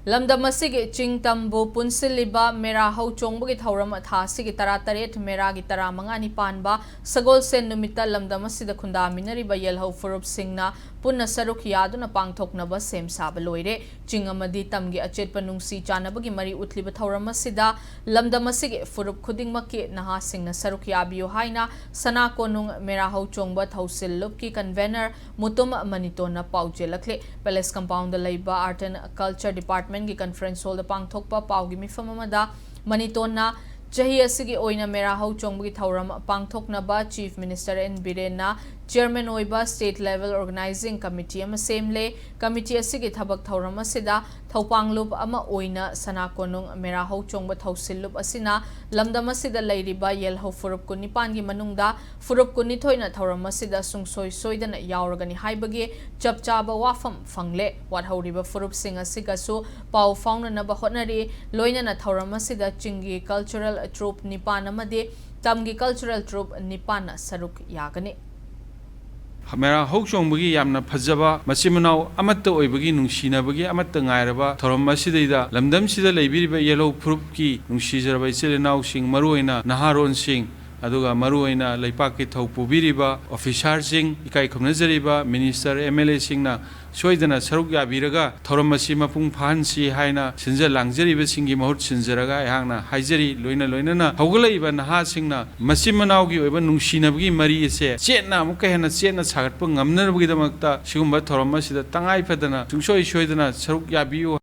Lamdamasi Ching Tambu Punsiliba Mera Ho Chongba Tauram Thasi Tarataret Mera Gitara Mangani Panba Sagol Sen Numita Lamdamasi the Kunda Minariba Yelho Furup Singna Punna Saruk Yaduna Pangtok Naba Sem Sabaloide Chingamadi Tamgi Achet Panungsi Chanabagi Mari Utliba Tauramasida Lamdamasi Furup Kuding Maki Naha Singna Saruk Yabio Haina Sana Konung Mera Ho Chongba Thausil Lupki Convener Mutum Manitona Paujelakle Palace Compound the Labor Art and Culture Department की conference hall पांगथोकपा पाउगी मिफम अमदा मनितोना चाही असगी ओइना मेरा हौ चोंगबगी थौरम पांगथोकनबा चीफ मिनिस्टर एन बिरेना चेयरमैन ओइबा स्टेट लेवल ऑर्गेनाइजिंग कमिटी अमा सेमले कमिटी असगी थबक थौरम असिदा थौपांगलुप अमा ओइना सनाकोनुंग मेरा हौ चोंगबा थौसिलुप असिना लमदम असिदा लैरिबा येलहौ फुरुप कुनिपान गी मनुंगदा फुरुप कुनिथोइना थौरम असिदा सुंगसोय सोइदना यावरगनि हाइबगे चपचाबा वाफम फंगले वाथौरिबा फुरुप सिंग असिगासु पाउ फाउननबा होटनरी लोइना थौरम असिदा चिंगी कल्चरल ट्रूप निपान अमदे तमगी कल्चरल ट्रूप निपान सरुक यागनि मेरा हौ चोंबगी यामना फजबा मचिमनाव अमत्त ओइबगी नुंसीनाबगी अमत्त गायरबा थोरम असिदैदा लमदम सिदा लैबिरिबा येलो प्रूफ की नुंसीजरबा इचेलेनाव सिंग मरुओइना नहारोन सिंग अदुगा मरुओइना लैपाकि थौ पुबिरिबा ऑफिसर सिंग इकाई खमनजरिबा मिनिस्टर एमएलए सिंगना सोइदना सरुक याबिरगा थोरम असी मपुंग फाहनसी हाइना सिंजा लांगजरिबा सिंगी महूत सिंजरगा याहना हाइजरी लोइना लोइना हौगलैबा नहा सिंगना मचिमनावगी ओइबा नुंसीनाबगी मरी एसे चेतना अमुक हेना चेतना सागतप ngamnabagi damakta sigumba theorem असिदा तंगाइ Fadna सुंसोय सोइदना सरुक याबियु